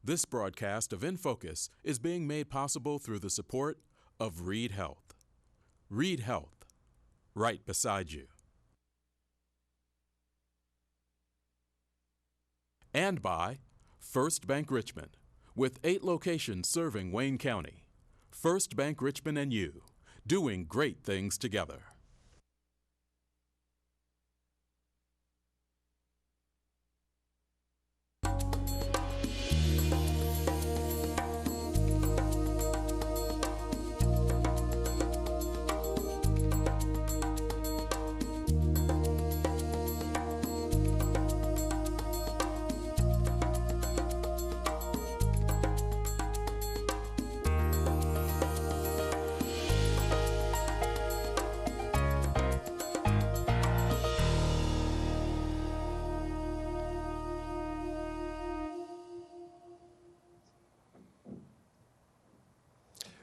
This broadcast of In Focus is being made possible through the support of Reed Health. Reed Health, right beside you. And by First Bank Richmond, with 8 locations serving Wayne County. First Bank Richmond and you, doing great things together.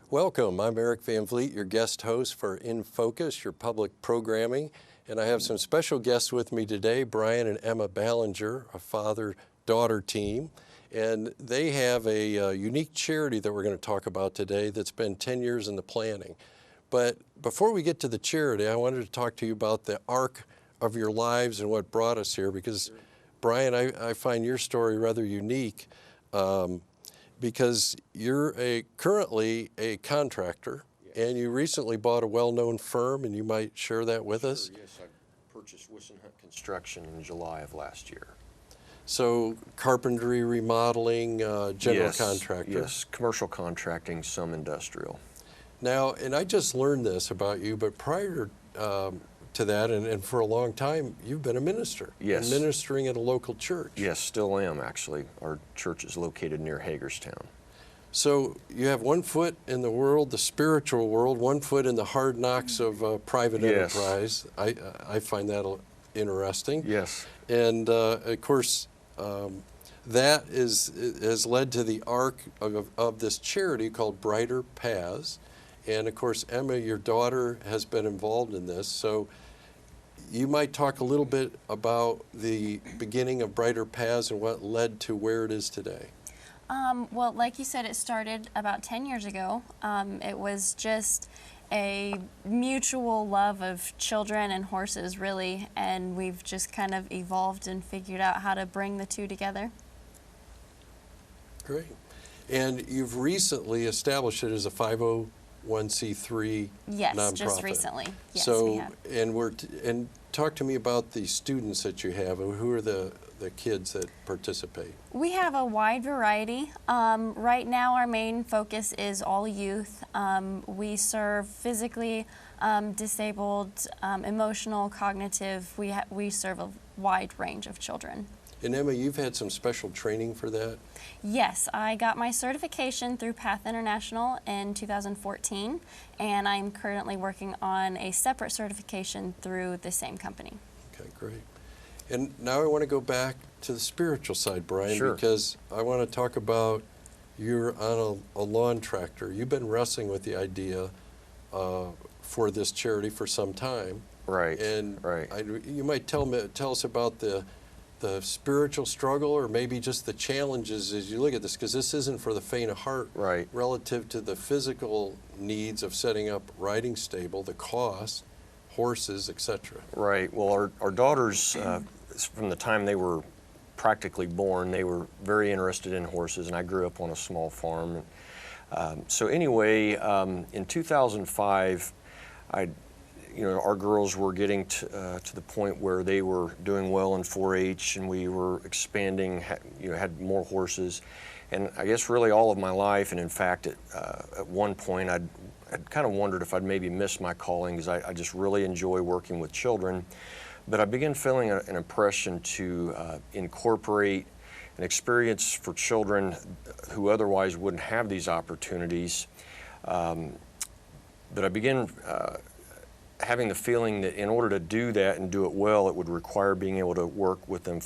Welcome, I'm Eric VanVleet, your guest host for In Focus, your public programming. And I have some special guests with me today, Brian and Emma Ballenger, a father-daughter team. And they have a unique charity that we're going to talk about today that's been 10 years in the planning. But before we get to the charity, I wanted to talk to you about the arc of your lives and what brought us here, because Brian, I find your story rather unique. Because you're currently a contractor, yes, and you recently bought a well-known firm, and you might share that with us? Yes, I purchased Wissenhunt Construction in July of last year. So carpentry, remodeling, general contractor? Yes, commercial contracting, some industrial. Now, and I just learned this about you, but prior to that, and for a long time, you've been a minister. Yes. And ministering at a local church. Yes, still am, actually. Our church is located near Hagerstown. So you have one foot in the world, the spiritual world, one foot in the hard knocks of private yes. enterprise. I find that interesting. Yes. And of course, that has led to the arc of this charity called Brighter Paths. And of course, Emma, your daughter, has been involved in this. So you might talk a little bit about the beginning of Brighter Paths and what led to where it is today. Well, like you said, it started about 10 years ago. It was just a mutual love of children and horses, really, and we've just kind of evolved and figured out how to bring the two together. Great. And you've recently established it as a 501c3 yes, nonprofit. Just recently. Yes, so, we have. And talk to me about the students that you have. Who are the kids that participate? We have a wide variety. Right now, our main focus is all youth. We serve physically disabled, emotional, cognitive. We serve a wide range of children. And Emma, you've had some special training for that? Yes, I got my certification through Path International in 2014, and I'm currently working on a separate certification through the same company. Okay, great. And now I want to go back to the spiritual side, Brian, sure, because I want to talk about you're on a lawn tractor. You've been wrestling with the idea for this charity for some time. Right. And right. You might tell us about the spiritual struggle, or maybe just the challenges as you look at this, because this isn't for the faint of heart. Right. Relative to the physical needs of setting up riding stable, the cost, horses, etc. Right. Well, our daughters, from the time they were practically born, they were very interested in horses, and I grew up on a small farm. So anyway, in 2005, our girls were getting to the point where they were doing well in 4-H, and we were expanding, had more horses. And I guess really all of my life, and in fact at one point I'd kind of wondered if I'd maybe missed my calling, because I just really enjoy working with children. But I began feeling an impression to incorporate an experience for children who otherwise wouldn't have these opportunities. But I began having the feeling that in order to do that and do it well, it would require being able to work with them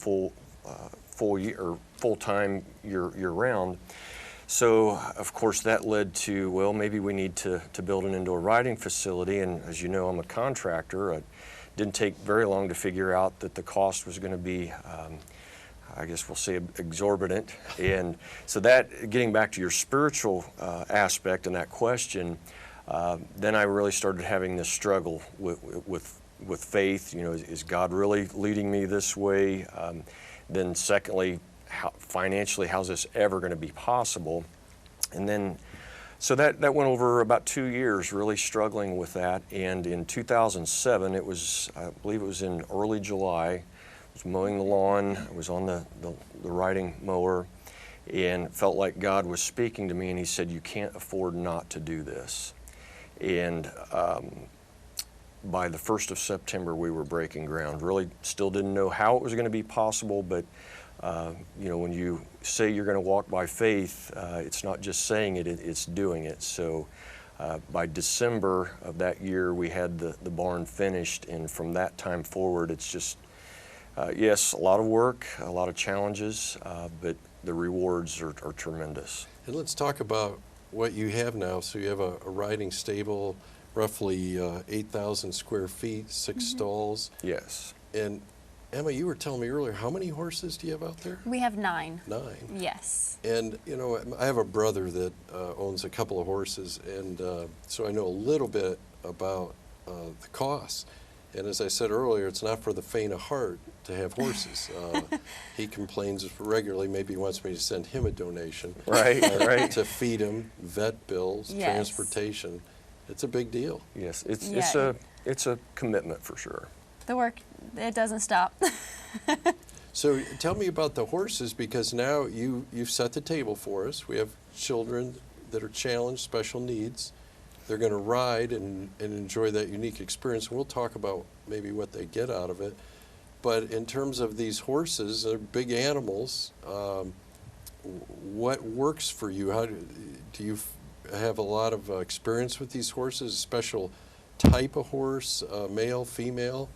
full-time year-round. So, of course, that led to, well, maybe we need to build an indoor riding facility. And as you know, I'm a contractor. It didn't take very long to figure out that the cost was going to be I guess we'll say exorbitant. And so that, getting back to your spiritual aspect and that question, then I really started having this struggle with faith. You know, is God really leading me this way? Then secondly, financially, how's this ever going to be possible? And then, so that went over about 2 years, really struggling with that. And in 2007, it was, I believe it was in early July, I was mowing the lawn, I was on the riding mower, and felt like God was speaking to me, and he said, you can't afford not to do this. And by the 1st of September, we were breaking ground. Really still didn't know how it was going to be possible, but you know, when you say you're going to walk by faith, it's not just saying it, it's doing it. So by December of that year, we had the barn finished, and from that time forward, it's just, yes, a lot of work, a lot of challenges, but the rewards are tremendous. And let's talk about what you have now. So you have a riding stable, roughly 8,000 square feet, 6 stalls. Yes. And Emma, you were telling me earlier, how many horses do you have out there? We have 9. 9. Yes. And, you know, I have a brother that owns a couple of horses, and so I know a little bit about the costs. And as I said earlier, it's not for the faint of heart to have horses. He complains regularly, maybe he wants me to send him a donation. Right, right. To feed him, vet bills, Yes. transportation. It's a big deal. Yes, it's a commitment for sure. The work, it doesn't stop. So tell me about the horses, because now you've set the table for us. We have children that are challenged, special needs. They're going to ride and enjoy that unique experience. We'll talk about maybe what they get out of it. But in terms of these horses, they're big animals. What works for you? How do you have a lot of experience with these horses? A special type of horse, male, female?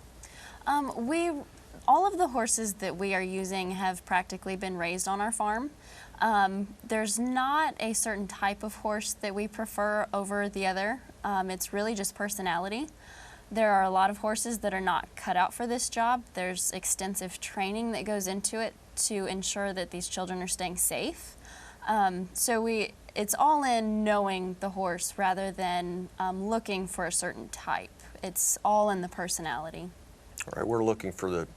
All of the horses that we are using have practically been raised on our farm. There's not a certain type of horse that we prefer over the other. It's really just personality. There are a lot of horses that are not cut out for this job. There's extensive training that goes into it to ensure that these children are staying safe. So it's all in knowing the horse rather than looking for a certain type. It's all in the personality. All right, we're looking for the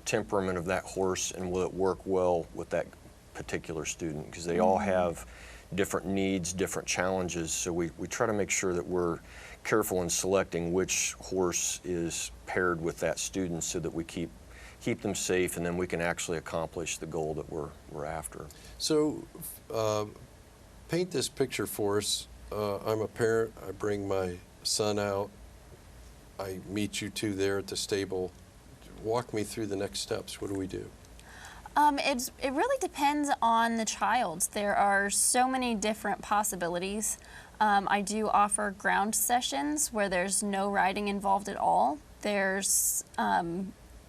temperament of that horse, and will it work well with that particular student, because they all have different needs, different challenges. So we try to make sure that we're careful in selecting which horse is paired with that student, so that we keep them safe, and then we can actually accomplish the goal that we're after. So paint this picture for us. I'm a parent. I bring my son out. I meet you two there at the stable. Walk me through the next steps. What do we do? It really depends on the child. There are so many different possibilities. I do offer ground sessions where there's no riding involved at all. There's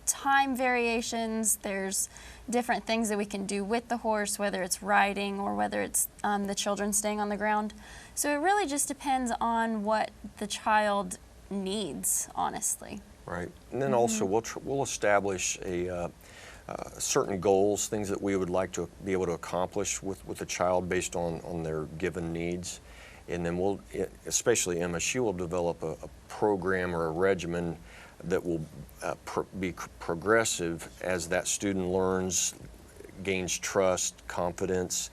time variations. There's different things that we can do with the horse, whether it's riding or whether it's the children staying on the ground. So it really just depends on what the child needs, honestly. Right, and then also we'll establish certain goals, things that we would like to be able to accomplish with a child based on their given needs. And then we'll, especially Emma, she will develop a program or a regimen that will be progressive as that student learns, gains trust, confidence.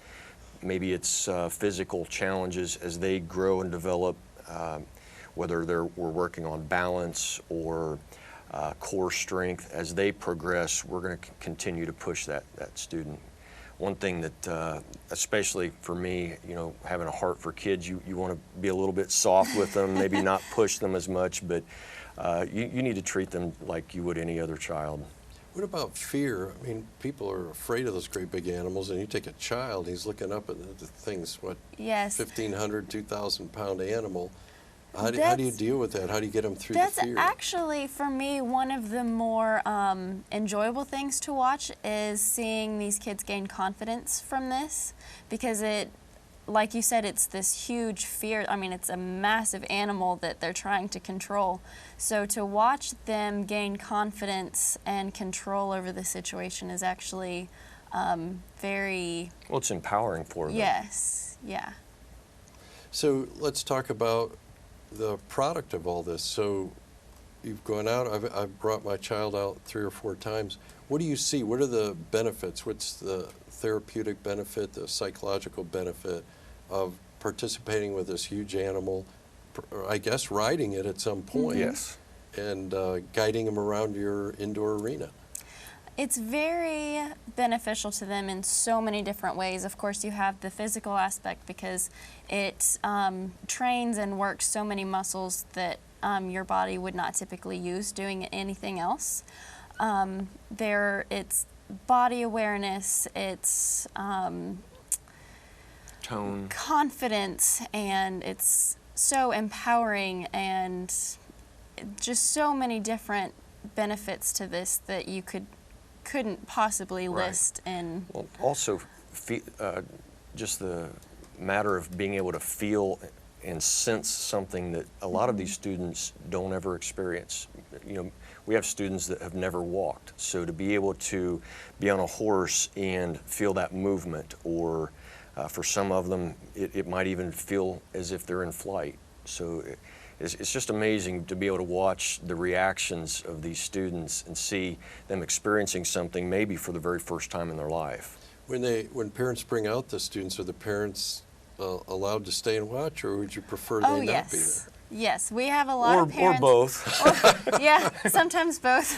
Maybe it's physical challenges as they grow and develop, whether we're working on balance or core strength. As they progress, we're going to continue to push that student. One thing that, especially for me, you know, having a heart for kids, you want to be a little bit soft with them, maybe not push them as much, but you need to treat them like you would any other child. What about fear? I mean, people are afraid of those great big animals, and you take a child, he's looking up at the things, what, Yes. 1,500, 2,000 pound animal. How do you deal with that? How do you get them through the fear? That's actually, for me, one of the more enjoyable things to watch is seeing these kids gain confidence from this, because it, like you said, it's this huge fear. I mean, it's a massive animal that they're trying to control. So to watch them gain confidence and control over the situation is actually very... Well, it's empowering for them. Yes, yeah. So let's talk about the product of all this. So you've gone out, I've brought my child out 3 or 4 times. What do you see? What are the benefits? What's the therapeutic benefit, the psychological benefit of participating with this huge animal, I guess riding it at some point? Yes. And guiding them around your indoor arena? It's very beneficial to them in so many different ways. Of course, you have the physical aspect because it trains and works so many muscles that your body would not typically use doing anything else. It's body awareness, it's Tone. confidence, and it's so empowering, and just so many different benefits to this that you couldn't possibly list in. Well, also, just the matter of being able to feel and sense something that a lot of these students don't ever experience. You know, we have students that have never walked, so to be able to be on a horse and feel that movement, or for some of them, it might even feel as if they're in flight. So it's just amazing to be able to watch the reactions of these students and see them experiencing something maybe for the very first time in their life. When parents bring out the students, are the parents allowed to stay and watch, or would you prefer Oh, they yes. not be there? Yes, we have a lot of parents. Or both. Yeah, sometimes both.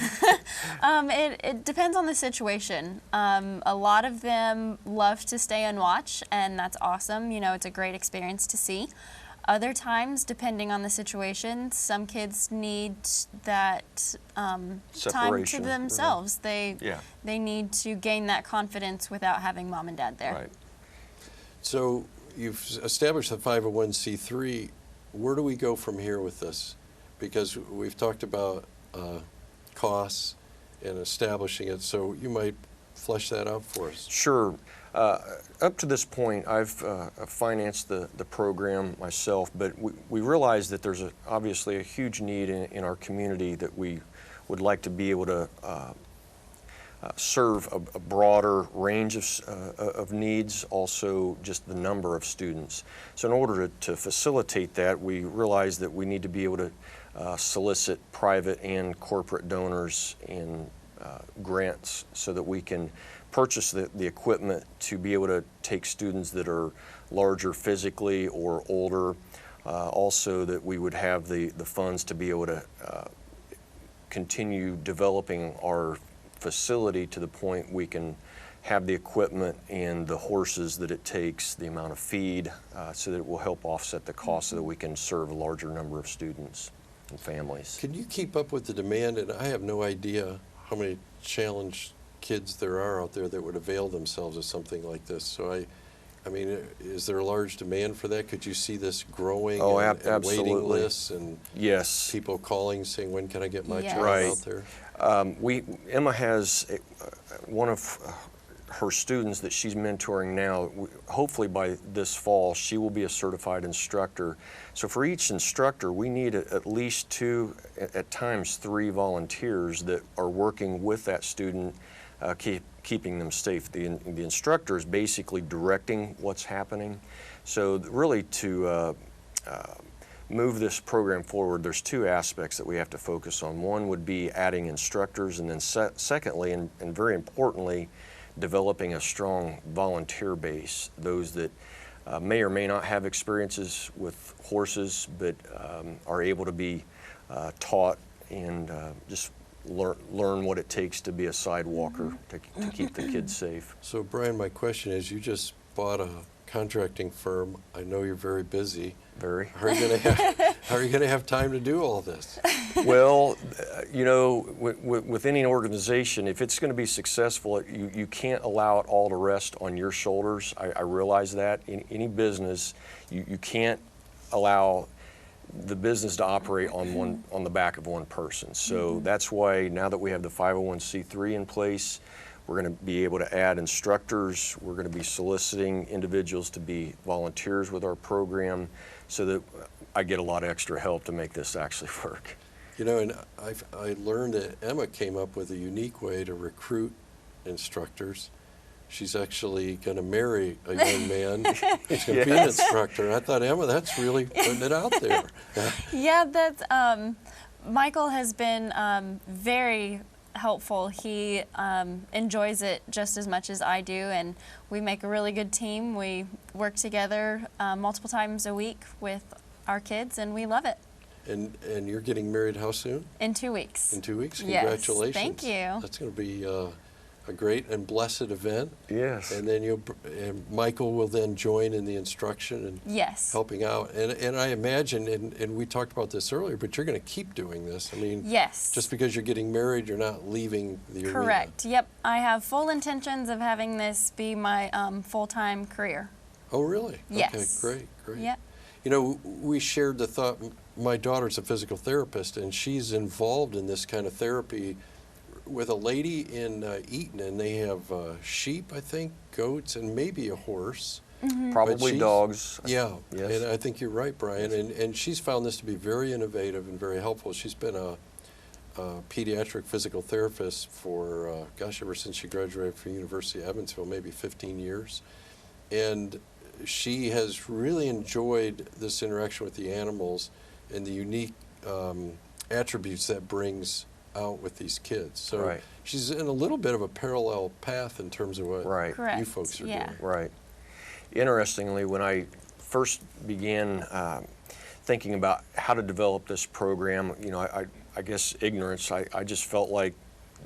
It depends on the situation. A lot of them love to stay and watch, and that's awesome. You know, it's a great experience to see. Other times, depending on the situation, some kids need that time to Separation, themselves. Yeah. They need to gain that confidence without having mom and dad there. Right. So you've established the 501c3. Where do we go from here with this? Because we've talked about costs and establishing it, so you might flesh that out for us. Sure. Up to this point, I've financed the program myself, but we realize that there's obviously a huge need in our community that we would like to be able to serve a broader range of needs, also just the number of students. So in order to facilitate that, we realize that we need to be able to solicit private and corporate donors and grants so that we can purchase the equipment to be able to take students that are larger physically or older. Also that we would have the funds to be able to continue developing our facility to the point we can have the equipment and the horses that it takes, the amount of feed, so that it will help offset the cost so that we can serve a larger number of students and families. Can you keep up with the demand? And I have no idea how many challenged kids there are out there that would avail themselves of something like this. So I mean, is there a large demand for that? Could you see this growing and absolutely. Waiting lists and Yes. people calling saying, when can I get my child Right. out there? Emma has one of her students that she's mentoring now. Hopefully by this fall, she will be a certified instructor. So for each instructor, we need at least 2, at times 3 volunteers that are working with that student, keeping them safe. The instructor is basically directing what's happening. So really to move this program forward, there's 2 aspects that we have to focus on. One would be adding instructors, and then secondly, and very importantly, developing a strong volunteer base, those that may or may not have experiences with horses, but are able to be taught and just learn what it takes to be a sidewalker to keep the kids safe. So Brian, my question is, you just bought a contracting firm. I know you're very busy. Very. How are you going to have time to do all this? Well, you know, with any organization, if it's going to be successful, you can't allow it all to rest on your shoulders. I realize that. In any business, you can't allow the business to operate on the back of one person. So that's why now that we have the 501c3 in place, we're going to be able to add instructors. We're going to be soliciting individuals to be volunteers with our program so that I get a lot of extra help to make this actually work. You know, and I learned that Emma came up with a unique way to recruit instructors. she's actually going to marry a young man who's going to be an instructor. And I thought, Emma, that's really putting it out there. Yeah, that's Michael has been very helpful. He enjoys it just as much as I do, and we make a really good team. We work together multiple times a week with our kids, and we love it. And you're getting married how soon? In 2 weeks. In 2 weeks? Yes, Congratulations. thank you. That's going to be a great and blessed event. Yes. And then and Michael will then join in the instruction and Yes. helping out. And I imagine, and we talked about this earlier, but you're going to keep doing this. I mean, Yes. just because you're getting married, you're not leaving the arena. Correct. Yep. I have full intentions of having this be my full-time career. Oh, really? Yes. Okay, great, great. Yep. You know, we shared the thought, my daughter's a physical therapist, and she's involved in this kind of therapy with a lady in Eaton, and they have sheep, I think, goats, and maybe a horse. Mm-hmm. Probably dogs. Yeah, Yes. and I think you're right, Brian. And she's found this to be very innovative and very helpful. She's been a pediatric physical therapist for, ever since she graduated from University of Evansville, maybe 15 years. And she has really enjoyed this interaction with the animals and the unique attributes that brings out with these kids. So Right. she's in a little bit of a parallel path in terms of what Right. you Correct. folks are Yeah. doing. Right. Interestingly, when I first began thinking about how to develop this program, you know, I guess ignorance, I just felt like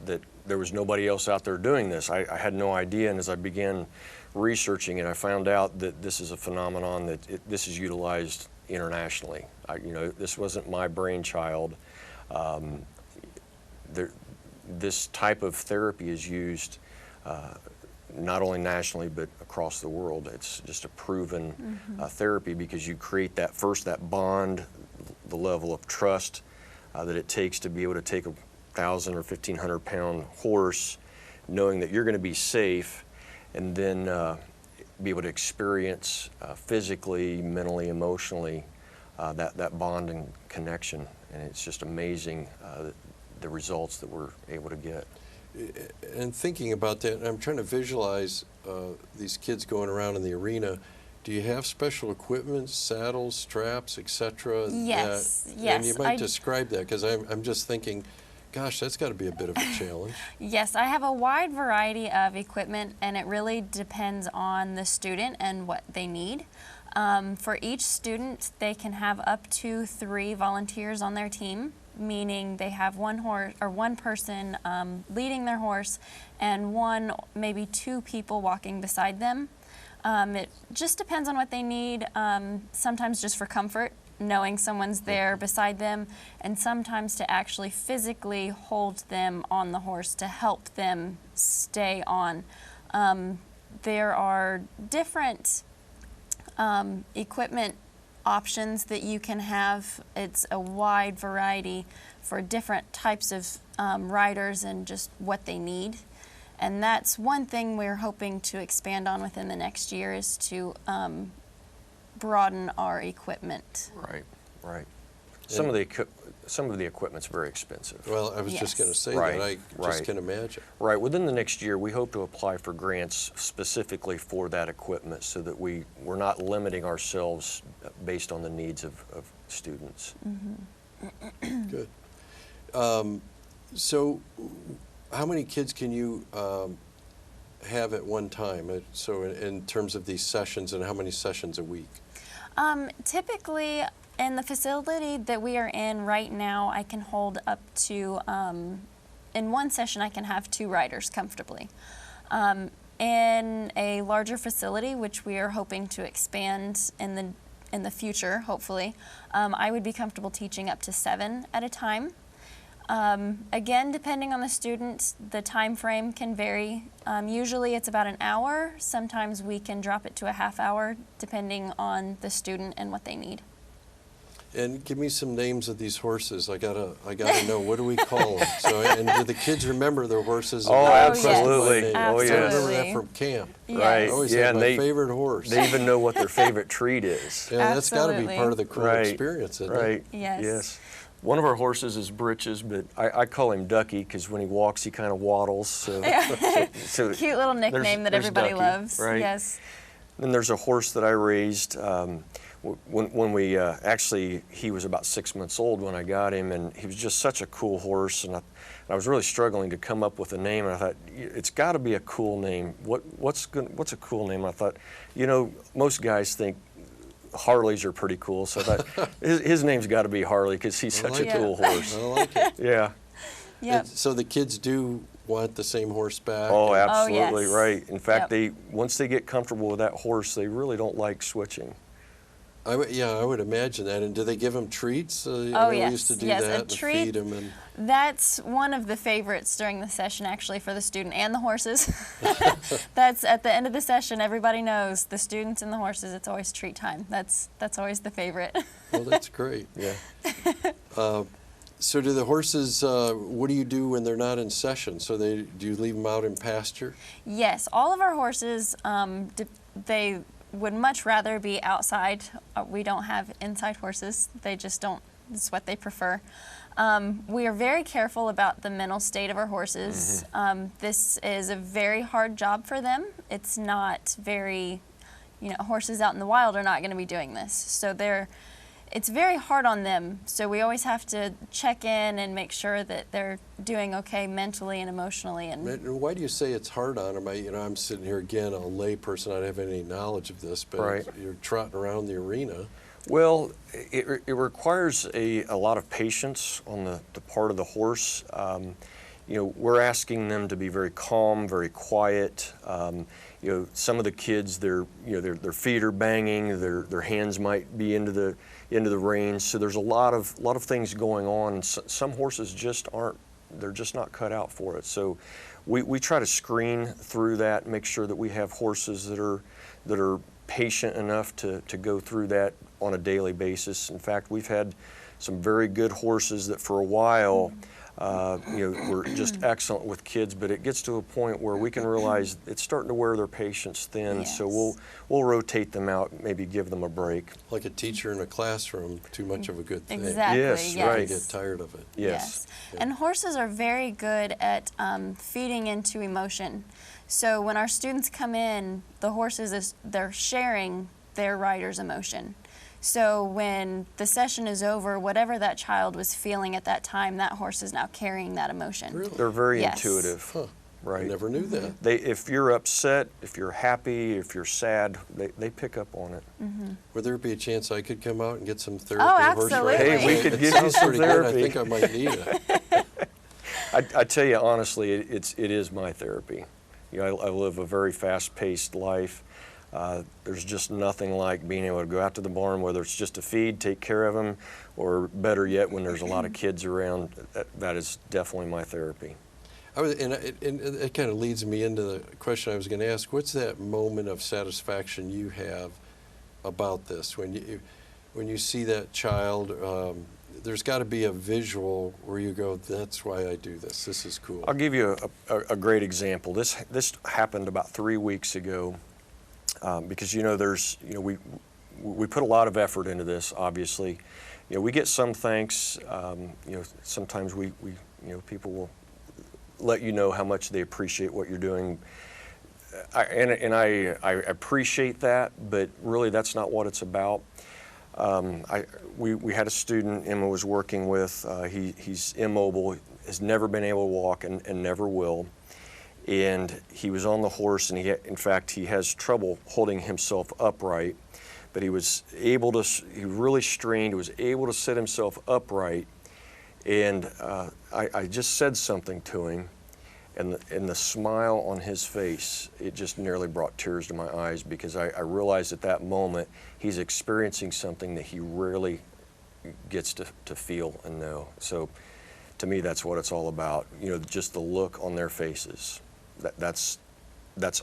that there was nobody else out there doing this. I had no idea, and as I began researching it, I found out that this is a phenomenon that this is utilized internationally. You know, this wasn't my brainchild. This type of therapy is used not only nationally but across the world. It's just a proven therapy because you create that bond, the level of trust that it takes to be able to take a 1,000 or 1,500 pound horse, knowing that you're going to be safe, and then be able to experience physically, mentally, emotionally that bond and connection. And it's just amazing the results that we're able to get. And thinking about that, I'm trying to visualize these kids going around in the arena. Do you have special equipment, saddles, straps, etc.? Yes, yes. And you might describe that, because I'm just thinking, gosh, that's got to be a bit of a challenge. Yes, I have a wide variety of equipment, and it really depends on the student and what they need. For each student, they can have up to 3 volunteers on their team, meaning they have one horse or one person leading their horse and maybe 2 people walking beside them. It just depends on what they need, sometimes just for comfort, knowing someone's there beside them, and sometimes to actually physically hold them on the horse to help them stay on. There are different equipment options that you can have. It's a wide variety for different types of riders and just what they need. And that's one thing we're hoping to expand on within the next year, is to broaden our equipment. Right, right. Some of the equipment's very expensive. Well, I was just Yes. going to say Right, that. I just right. can imagine. Right. Within the next year, we hope to apply for grants specifically for that equipment, so that we're not limiting ourselves based on the needs of students. Good. So how many kids can you have at one time? So in terms of these sessions, and how many sessions a week? Typically, in the facility that we are in right now, I can hold up to, in one session, I can have 2 riders comfortably. In a larger facility, which we are hoping to expand in the future, hopefully, I would be comfortable teaching up to 7 at a time. Again, depending on the student, the time frame can vary. Usually it's about an hour. Sometimes we can drop it to a half hour, depending on the student and what they need. And give me some names of these horses. I gotta know, what do we call them? So, and do the kids remember their horses? Oh, absolutely. I Oh, remember Absolutely. that from camp. Yes. Right. I always Yeah, had and my favorite horse. They even know what their favorite treat is. Yeah, that's got to be Absolutely. part of the cool Right. experience, isn't it? Right. Yes. Yes. One of our horses is Britches, but I call him Ducky because when he walks, he kind of waddles. So, so Cute little nickname that there's everybody Ducky, loves. right? Yes. Then there's a horse that I raised. When we actually, he was about 6 months old when I got him, and he was just such a cool horse. And I was really struggling to come up with a name. And I thought, it's got to be a cool name. What's a cool name? I thought, most guys think Harleys are pretty cool, so I thought his name's got to be Harley because he's such a cool horse. I like it. Yeah. Yep. So the kids do want the same horse back? Oh, and- absolutely yes. right. In fact, Yep. once they get comfortable with that horse, they really don't like switching. I would imagine that. And do they give them treats? I know we yes, used to do yes, that a and treat. feed them. And That's one of the favorites during the session, actually, for the student and the horses. That's at the end of the session. Everybody knows the students and the horses. It's always treat time. That's always the favorite. well, that's great. Yeah. So do the horses? What do you do when they're not in session? So do you leave them out in pasture? Yes, all of our horses, they would much rather be outside. We don't have inside horses. They just don't. It's what they prefer. We are very careful about the mental state of our horses. This is a very hard job for them. It's not very, horses out in the wild are not going to be doing this. So it's very hard on them. So we always have to check in and make sure that they're doing okay mentally and emotionally. And Why do you say it's hard on them? I'm sitting here again, a lay person. I don't have any knowledge of this, but Right. you're trotting around the arena. Well, it requires a lot of patience on the part of the horse. We're asking them to be very calm, very quiet. Some of the kids, their feet are banging, their hands might be into the reins. So there's a lot of things going on. And some horses just aren't. They're just not cut out for it. So we try to screen through that, make sure that we have horses that are patient enough to go through that on a daily basis. In fact, we've had some very good horses that for a while were just excellent with kids, but it gets to a point where we can realize it's starting to wear their patience thin. Yes. So we'll rotate them out, maybe give them a break. Like a teacher in a classroom, too much of a good thing. exactly, Yes, yes. right. You get tired of it. Yes. And horses are very good at feeding into emotion. So when our students come in, the horses, they're sharing their rider's emotion. So when the session is over, whatever that child was feeling at that time, that horse is now carrying that emotion. Really? They're very Yes. intuitive. Huh. I Right. never knew that. If you're upset, if you're happy, if you're sad, they pick up on it. Would there be a chance I could come out and get some therapy? Oh, horse riding? absolutely. Hey, we could It give you sounds some pretty good. therapy. I think I might need it. I tell you honestly, it is my therapy. I live a very fast-paced life. There's just nothing like being able to go out to the barn, whether it's just to feed, take care of them, or better yet, when there's a lot of kids around. That is definitely my therapy. And it kind of leads me into the question I was going to ask. What's that moment of satisfaction you have about this? When you see that child, there's got to be a visual where you go, that's why I do this. This is cool. I'll give you a great example. This happened about 3 weeks ago, because we put a lot of effort into this. Obviously, we get some thanks. Sometimes we people will let you know how much they appreciate what you're doing. I appreciate that, but really that's not what it's about. We had a student Emma was working with. He's immobile, has never been able to walk and never will. And he was on the horse, and in fact he has trouble holding himself upright. But he really strained. He was able to sit himself upright. And I just said something to him, and the smile on his face, it just nearly brought tears to my eyes, because I realized at that moment he's experiencing something that he rarely gets to feel and know. So to me, that's what it's all about. Just the look on their faces. That's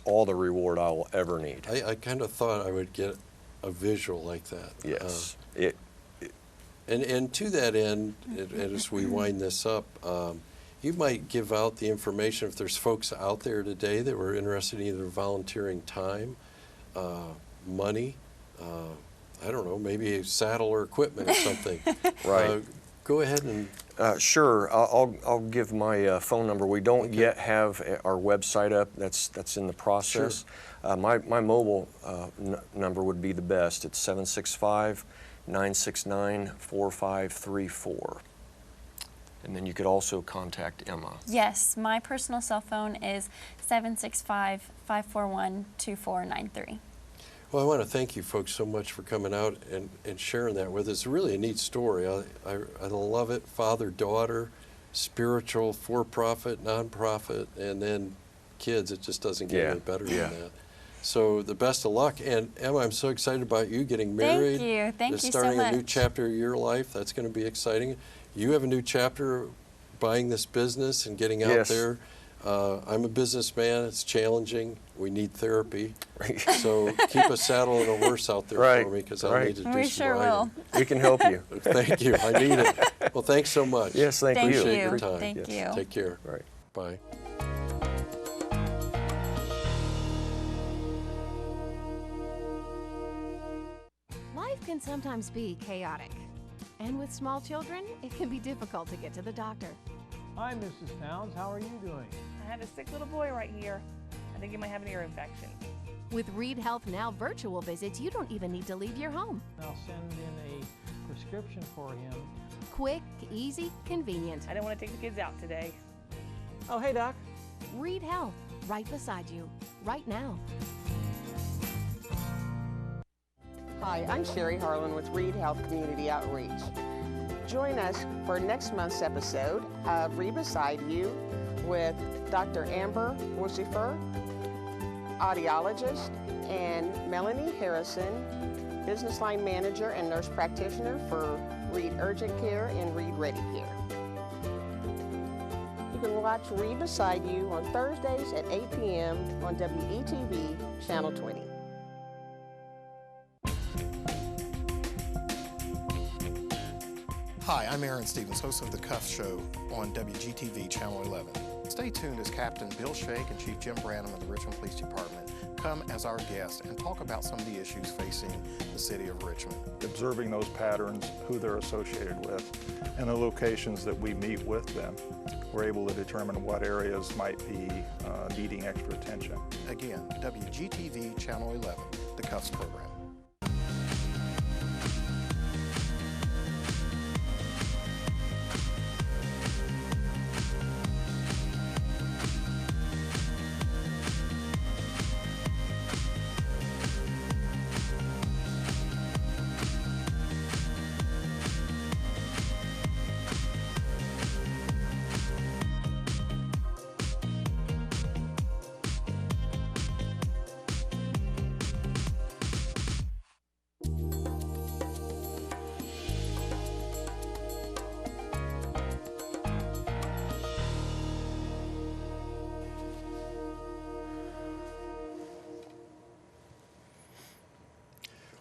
all the reward I will ever need. I kind of thought I would get a visual like that. Yes. And to that end, as we wind this up, you might give out the information if there's folks out there today that were interested in either volunteering time, money, I don't know, maybe a saddle or equipment or something. Right. go ahead and... Sure, I'll give my phone number. We don't yet have our website up. That's in the process. Sure. My mobile number would be the best. It's 765-969-4534. And then you could also contact Emma. Yes, my personal cell phone is 765-541-2493. Well, I want to thank you folks so much for coming out and sharing that with us. It's really a neat story. I love it. Father, daughter, spiritual, for-profit, non-profit, and then kids. It just doesn't get any better than that. So the best of luck. And Emma, I'm so excited about you getting married. Thank you. Thank you so much. Starting a new chapter of your life. That's going to be exciting. You have a new chapter, buying this business and getting out there. I'm a businessman. It's challenging. We need therapy. So keep a saddle and a horse out there for me, because I need to do some riding. We sure will. We can help you. Thank you. I need it. Well, thanks so much. Yes, thank you. Appreciate your time. Thank you. Take care. Right. Bye. Life can sometimes be chaotic. And with small children, it can be difficult to get to the doctor. Hi, Mrs. Towns. How are you doing? I have a sick little boy right here. I think he might have an ear infection. With Read Health Now virtual visits, you don't even need to leave your home. I'll send in a prescription for him. Quick, easy, convenient. I don't want to take the kids out today. Oh, hey, Doc. Read Health, right beside you, right now. Hi, I'm Sherry Harlan with Read Health Community Outreach. Join us for next month's episode of Read Beside You with Dr. Amber Wucifer, audiologist, and Melanie Harrison, business line manager and nurse practitioner for Read Urgent Care and Read Ready Care. You can watch Read Beside You on Thursdays at 8 p.m. on WCTV Channel 20. Hi, I'm Aaron Stevens, host of The Cuff Show on WGTV Channel 11. Stay tuned as Captain Bill Shake and Chief Jim Branham of the Richmond Police Department come as our guests and talk about some of the issues facing the city of Richmond. Observing those patterns, who they're associated with, and the locations that we meet with them, we're able to determine what areas might be needing extra attention. Again, WGTV Channel 11, The Cuffs program.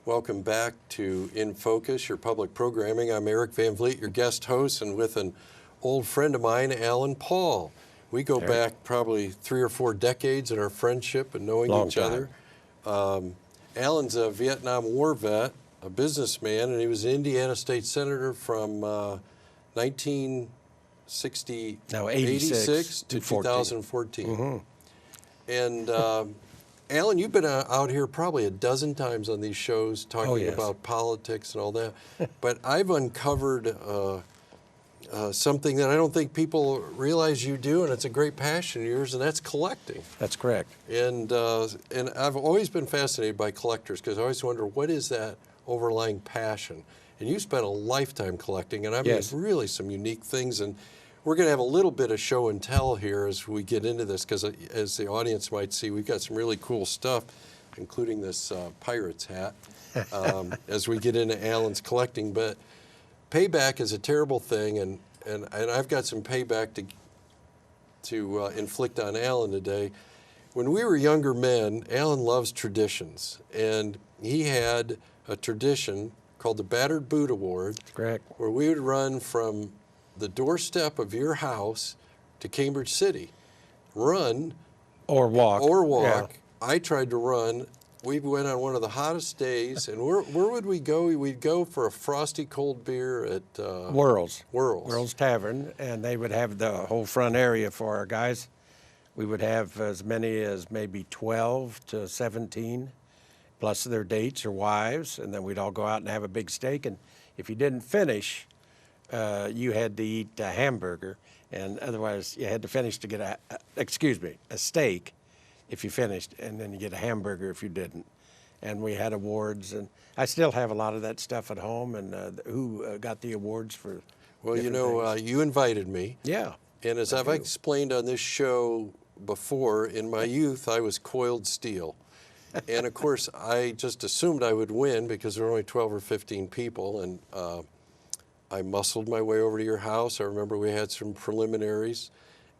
Welcome back to In Focus, your public programming. I'm Eric VanVleet, your guest host, and with an old friend of mine, Alan Paul. We go back probably 3 or 4 decades in our friendship and knowing each other. Alan's a Vietnam War vet, a businessman, and he was an Indiana State Senator from 1986 to 2014. Mm-hmm. And Alan, you've been out here probably a dozen times on these shows talking about politics and all that, but I've uncovered something that I don't think people realize you do, and it's a great passion of yours, and that's collecting. That's correct. And I've always been fascinated by collectors because I always wonder, what is that overlying passion? And you spent a lifetime collecting, and I mean, really some unique things. And we're going to have a little bit of show and tell here as we get into this, because as the audience might see, we've got some really cool stuff, including this Pirates hat, as we get into Alan's collecting. But payback is a terrible thing, and I've got some payback to inflict on Alan today. When we were younger men, Alan loves traditions, and he had a tradition called the Battered Boot Award. That's correct. Where we would run from the doorstep of your house to Cambridge City. Run. Or walk. Or walk. Yeah. I tried to run we went on one of the hottest days, and where would we go? We'd go for a frosty cold beer at Whirl's. Whirl's. Whirl's Tavern, and they would have the whole front area for our guys. We would have as many as maybe 12 to 17, plus their dates or wives, and then we'd all go out and have a big steak. And if you didn't finish, you had to eat a hamburger, and otherwise you had to finish to get a steak if you finished, and then you get a hamburger if you didn't. And we had awards, and I still have a lot of that stuff at home, and who got the awards for. Well, you know, you invited me. Yeah. And as I've explained on this show before, in my youth, I was coiled steel. And of course, I just assumed I would win because there were only 12 or 15 people, and I muscled my way over to your house. I remember we had some preliminaries,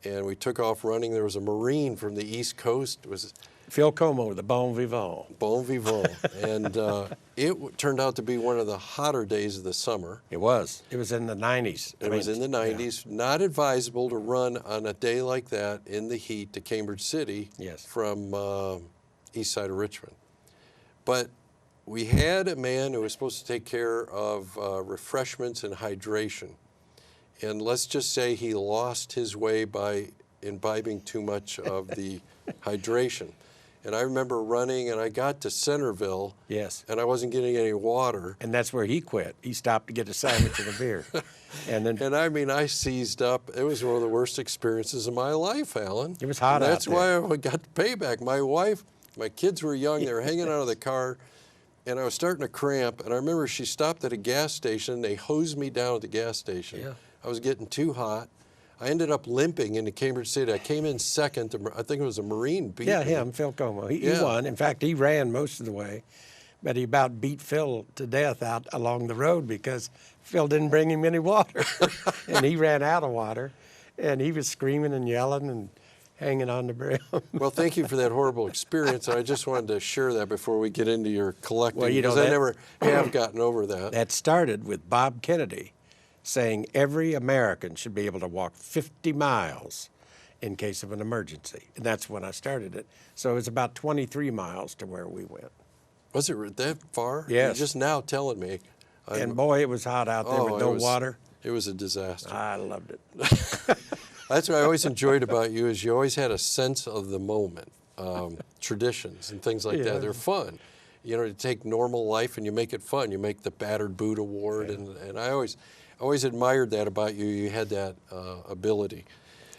and we took off running. There was a Marine from the East Coast. It was Phil Como, the bon vivant. Bon vivant. And it turned out to be one of the hotter days of the summer. It was. It was in the 90s. It was in the 90s. Yeah. Not advisable to run on a day like that in the heat to Cambridge City from east side of Richmond. But we had a man who was supposed to take care of refreshments and hydration. And let's just say he lost his way by imbibing too much of the hydration. And I remember running, and I got to Centerville. Yes. And I wasn't getting any water. And that's where he quit. He stopped to get a sandwich and a beer. And I mean, I seized up. It was one of the worst experiences of my life, Alan. It was hot out there. That's why I got the payback. My wife, my kids were young. They were hanging out of the car, and I was starting to cramp. And I remember she stopped at a gas station. They hosed me down at the gas station. Yeah. I was getting too hot. I ended up limping into Cambridge City. I came in second. I think it was a Marine beat me. Him, Phil Como. He won. In fact, he ran most of the way, but he about beat Phil to death out along the road because Phil didn't bring him any water. And he ran out of water, and he was screaming and yelling and hanging on the brim. Well, thank you for that horrible experience. I just wanted to share that before we get into your collecting, because I never have gotten over that. That started with Bob Kennedy saying every American should be able to walk 50 miles in case of an emergency. And that's when I started it. So it was about 23 miles to where we went. Was it that far? Yes. You're just now telling me. And boy, it was hot out there with no water. It was a disaster. I loved it. That's what I always enjoyed about you, is you always had a sense of the moment, traditions and things like that. They're fun. You know, to take normal life and you make it fun. You make the Battered Boot Award, and I always admired that about you. You had that ability.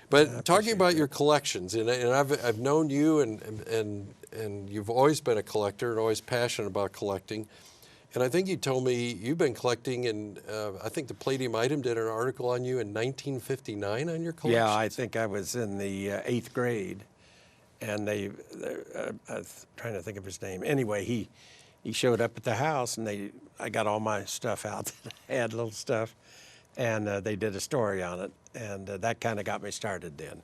But talking about your collections, and I've known you, and you've always been a collector and always passionate about collecting. And I think you told me you've been collecting, and I think the Palladium Item did an article on you in 1959 on your collection. Yeah, I think I was in the 8th grade, and I'm trying to think of his name. Anyway, he showed up at the house, and I got all my stuff out that I had, little stuff, and they did a story on it, and that kind of got me started then.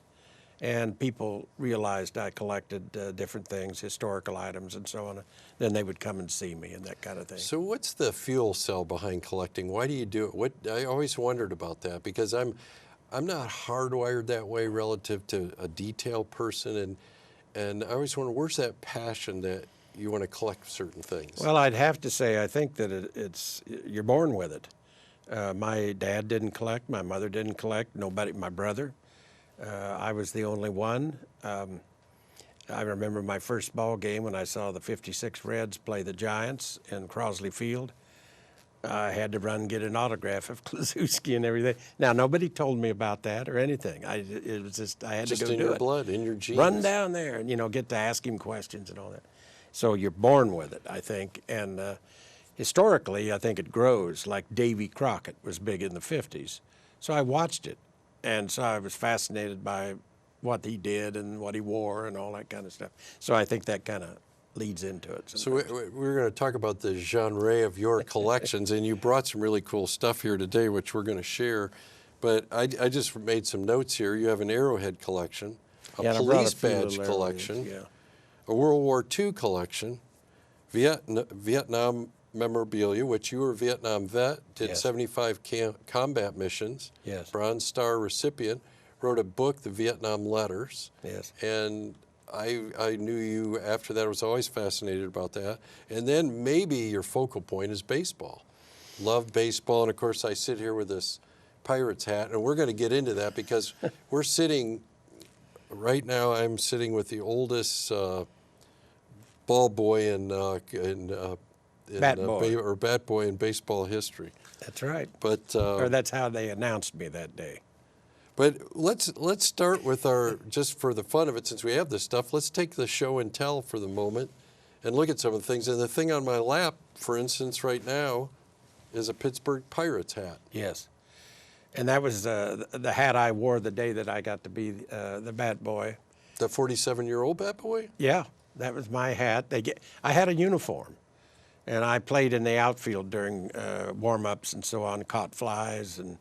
And people realized I collected different things, historical items and so on. Then they would come and see me and that kind of thing. So what's the fuel cell behind collecting? Why do you do it? I always wondered about that, because I'm not hardwired that way relative to a detail person, and I always wonder, where's that passion that you want to collect certain things? Well, I'd have to say I think that you're born with it. My dad didn't collect, my mother didn't collect, nobody, my brother. I was the only one. I remember my first ball game when I saw the 56 Reds play the Giants in Crosley Field. I had to run and get an autograph of Kluszewski and everything. Now, nobody told me about that or anything. It was just, I had to go do it. Just in your blood, in your genes. Run down there and, get to ask him questions and all that. So you're born with it, I think. And historically, I think it grows. Like Davy Crockett was big in the 50s. So I watched it. And so I was fascinated by what he did and what he wore and all that kind of stuff. So I think that kind of leads into it. Sometimes. So we're going to talk about the genre of your collections, and you brought some really cool stuff here today, which we're going to share. But I just made some notes here. You have an Arrowhead collection, a police badge collection, a World War II collection, Vietnam memorabilia, which you were a Vietnam vet, did 75 combat missions, Bronze Star recipient, wrote a book, The Vietnam Letters, and I knew you after that. I was always fascinated about that. And then maybe your focal point is baseball. Love baseball, and of course I sit here with this Pirates hat, and we're going to get into that because we're sitting, right now I'm sitting with the oldest ball boy bat boy in baseball history. That's right. But or that's how they announced me that day. But let's start with our, just for the fun of it, since we have this stuff, let's take the show and tell for the moment and look at some of the things. And the thing on my lap, for instance, right now, is a Pittsburgh Pirates hat. Yes. And that was the hat I wore the day that I got to be the bat boy. The 47-year-old bat boy? Yeah, that was my hat. I had a uniform, and I played in the outfield during warm-ups and so on, caught flies. And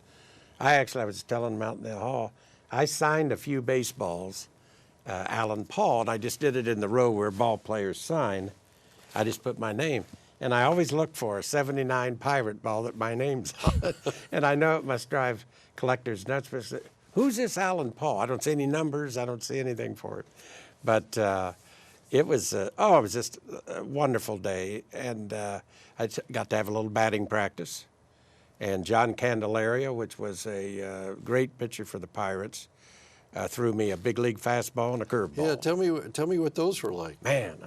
I was telling them out in the hall, I signed a few baseballs, Alan Paul, and I just did it in the row where ball players sign. I just put my name. And I always look for a 79 Pirate ball that my name's on it. And I know it must drive collectors nuts. But who's this Alan Paul? I don't see any numbers. I don't see anything for it. But it was just a wonderful day. And I got to have a little batting practice. And John Candelaria, which was a great pitcher for the Pirates, threw me a big league fastball and a curveball. Yeah, tell me what those were like. Man,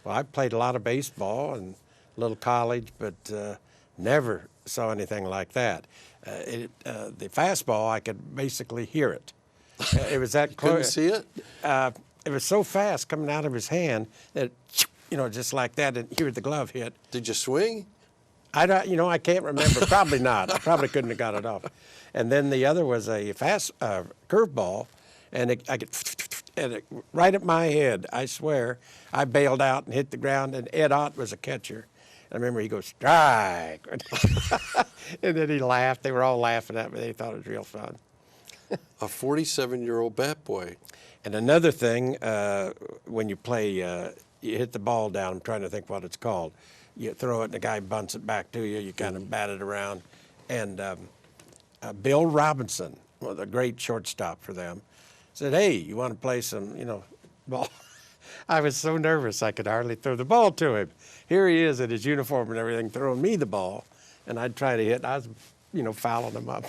I played a lot of baseball and a little college, but never saw anything like that. The fastball, I could basically hear it. It was that close. Couldn't see it? It was so fast coming out of his hand that, just like that, and hear the glove hit. Did you swing? I can't remember. Probably not. I probably couldn't have got it off. And then the other was a fast curveball, and it right at my head, I swear. I bailed out and hit the ground, and Ed Ott was a catcher. I remember he goes, strike. And then he laughed. They were all laughing at me. They thought it was real fun. A 47-year-old bat boy. And another thing, when you play, you hit the ball down. I'm trying to think what it's called. You throw it, and the guy bunts it back to you. You kind of bat it around. And Bill Robinson, the great shortstop for them, said, hey, you want to play some, ball? I was so nervous I could hardly throw the ball to him. Here he is in his uniform and everything, throwing me the ball, and I'd try to hit. I was, fouling him up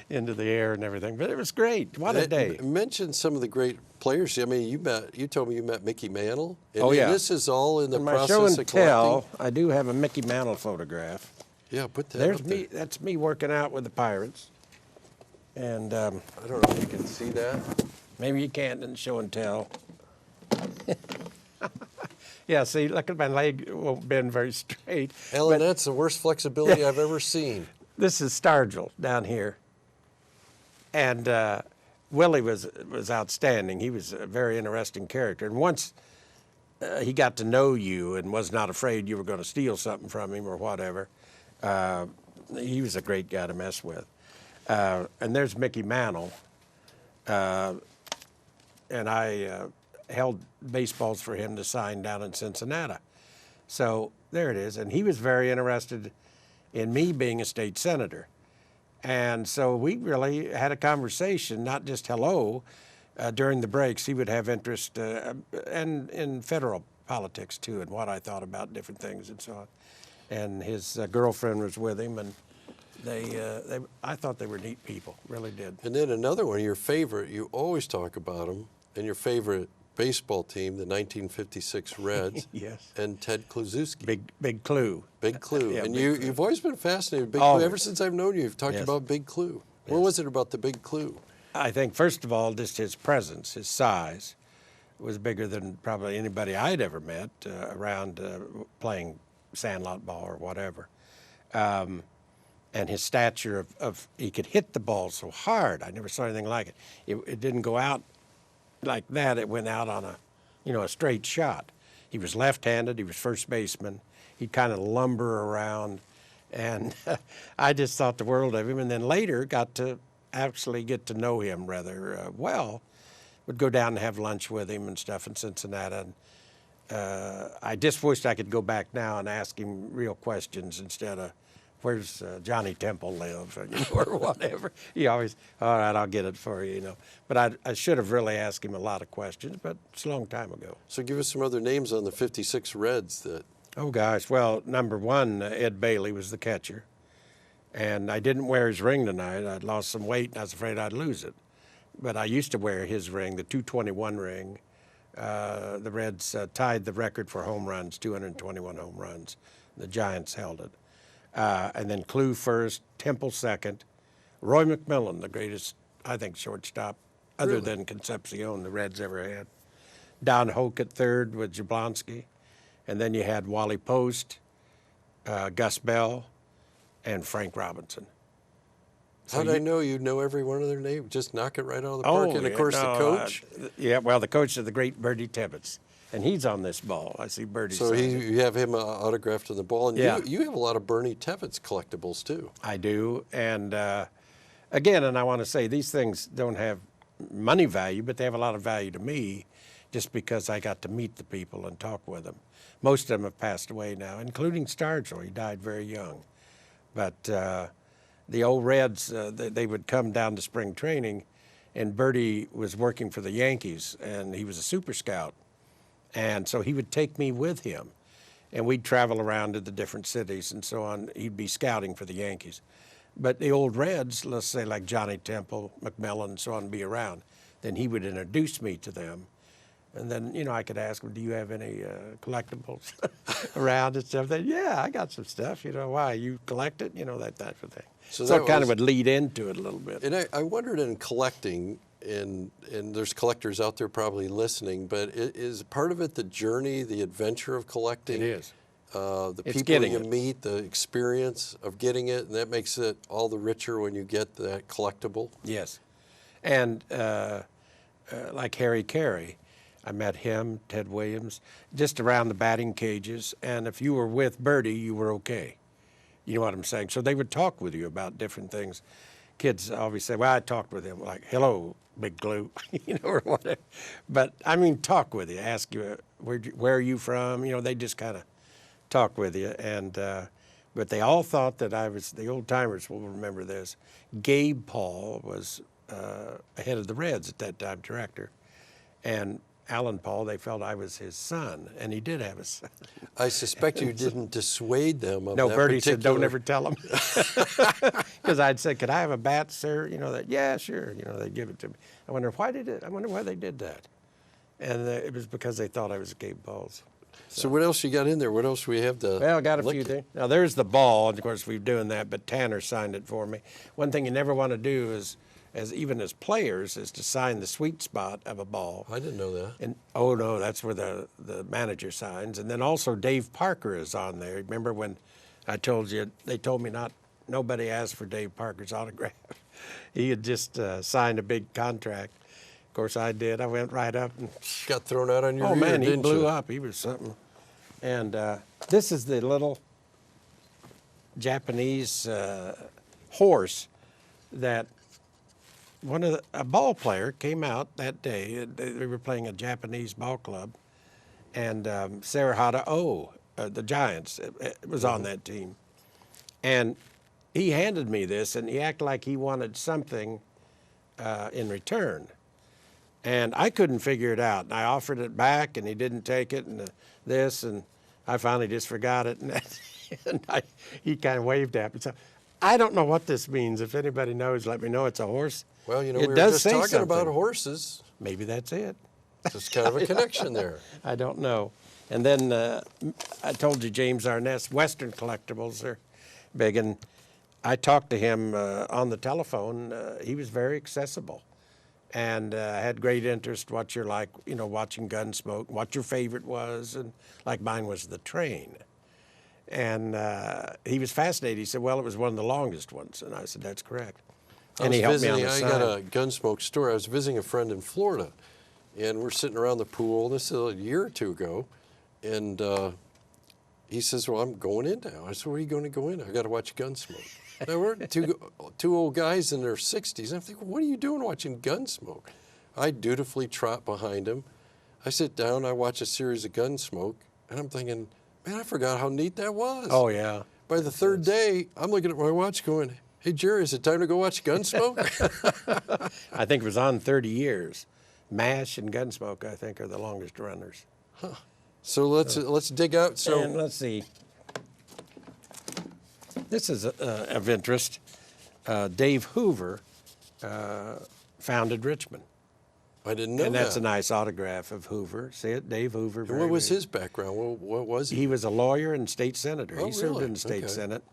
into the air and everything. But it was great. What a day. Mention some of the great players. I mean, you told me you met Mickey Mantle. And this is all in the process of collecting. My show and tell, I do have a Mickey Mantle photograph. Yeah, put that There's up me. there. That's me working out with the Pirates. And I don't know if you can see that. Maybe you can't in show and tell. Yeah, see, look at my leg won't bend very straight. Ellen, that's the worst flexibility I've ever seen. This is Stargell down here. And Willie was outstanding. He was a very interesting character. And once he got to know you and was not afraid you were going to steal something from him or whatever, he was a great guy to mess with. And there's Mickey Mantle. And I held baseballs for him to sign down in Cincinnati. So there it is. And he was very interested in me being a state senator. And so we really had a conversation, not just hello. During the breaks, he would have interest and in federal politics, too, and what I thought about different things and so on. And his girlfriend was with him, and I thought they were neat people, really did. And then another one, your favorite, you always talk about him, and your favorite baseball team, the 1956 Reds. Yes. And Ted Kluszewski. Big Clue. Big Clue. Yeah, and Big Clue. You've always been fascinated with Big Always. Clue. Ever since I've known you, you've talked Yes. about Big Clue. Yes. What was it about the Big Clue? I think, first of all, just his presence, his size, was bigger than probably anybody I'd ever met around playing sandlot ball or whatever. And his stature of he could hit the ball so hard. I never saw anything like it. It didn't go out like that. It went out on a straight shot. He was left-handed. He was first baseman. He'd kind of lumber around. And I just thought the world of him. And then later got to actually get to know him rather well. Would go down and have lunch with him and stuff in Cincinnati. And I just wished I could go back now and ask him real questions instead of where's Johnny Temple live, or whatever. He always, all right, I'll get it for you, But I should have really asked him a lot of questions, but it's a long time ago. So give us some other names on the 56 Reds that. Oh, gosh. Well, number one, Ed Bailey was the catcher. And I didn't wear his ring tonight. I'd lost some weight, and I was afraid I'd lose it. But I used to wear his ring, the 221 ring. The Reds tied the record for home runs, 221 home runs. The Giants held it. And then Clue first, Temple second, Roy McMillan, the greatest, I think, shortstop, other than Concepcion, the Reds ever had. Don Hoke at third with Jablonski. And then you had Wally Post, Gus Bell, and Frank Robinson. How did I know you know every one of their names? Just knock it right out of the park. And, of course, the coach? The coach of the great Bertie Tibbetts. And he's on this ball. I see Bertie. So you have him autographed on the ball. And yeah. you have a lot of Bernie Tibbetts collectibles, too. I do. And, again, and I want to say, these things don't have money value, but they have a lot of value to me just because I got to meet the people and talk with them. Most of them have passed away now, including Stargell. He died very young. But the old Reds, they would come down to spring training, and Bertie was working for the Yankees, and he was a super scout. And so he would take me with him, and we'd travel around to the different cities and so on. He'd be scouting for the Yankees. But the old Reds, let's say like Johnny Temple, McMillan, and so on, be around. Then he would introduce me to them. And then, I could ask him, do you have any collectibles around and stuff? Yeah, I got some stuff. Why? You collect it? That type of thing. So it kind of would lead into it a little bit. And I wondered in collecting, and there's collectors out there probably listening, but is part of it the journey, the adventure of collecting? It is. The people you meet, the experience of getting it, and that makes it all the richer when you get that collectible? Yes. And like Harry Carey, I met him, Ted Williams, just around the batting cages. And if you were with Bertie, you were okay. You know what I'm saying? So they would talk with you about different things. Kids always say, well, I talked with him, like, hello, Big Glue, or whatever. But, talk with you, ask you, where are you from? They just kind of talk with you. And but they all thought that I was, the old-timers will remember this, Gabe Paul was head of the Reds at that time, director. And Alan Paul, they felt I was his son, and he did have a son. I suspect you didn't dissuade them of no, that Bertie said, don't ever tell them. Because I'd say, could I have a bat, sir? Yeah, sure. They'd give it to me. I wonder why they did that. And it was because they thought I was Gabe Paul's. So what else you got in there? What else do we have to Well, I got a few things. Now, there's the ball, and of course, we're doing that, but Tanner signed it for me. One thing you never want to do is, even as players, is to sign the sweet spot of a ball. I didn't know that. And oh no, that's where the manager signs. And then also Dave Parker is on there. Remember when I told you, they told me nobody asked for Dave Parker's autograph. He had just signed a big contract. Of course I did. I went right up and got thrown out on your ear, man, he blew you? Up. He was something. And this is the little Japanese horse that a ball player came out that day. They were playing a Japanese ball club, and Sarahata the Giants, was on that team. And he handed me this, and he acted like he wanted something in return. And I couldn't figure it out. And I offered it back, and he didn't take it, and and I finally just forgot it. And he kind of waved at me. So I don't know what this means. If anybody knows, let me know. It's a horse. Well, we were just talking about horses. Maybe that's it. Just kind of a connection there. I don't know. And then I told you James Arness, Western collectibles are big. And I talked to him on the telephone. He was very accessible and had great interest what you're like, watching Gunsmoke, what your favorite was. And like mine was the train. And he was fascinated. He said, well, it was one of the longest ones. And I said, that's correct. And he helped me on the side. I got a Gunsmoke story. I was visiting a friend in Florida, and we're sitting around the pool. This is a year or two ago, and he says, well, I'm going in now. I said, where are you going to go in? I got to watch Gunsmoke. Now, we're two old guys in their 60s. I'm thinking, what are you doing watching Gunsmoke? I dutifully trot behind him. I sit down. I watch a series of Gunsmoke, and I'm thinking, man, I forgot how neat that was. Oh, yeah. by the third day, I'm looking at my watch going, hey, Jerry, is it time to go watch Gunsmoke? I think it was on 30 years. MASH and Gunsmoke, I think, are the longest runners. Huh. So let's dig out. So and let's see. This is of interest. Dave Hoover founded Richmond. I didn't know that. And that's a nice autograph of Hoover. See it? Dave Hoover. And what was his background? What was he? He was a lawyer and state senator. Oh, he served really? in the state Okay. senate.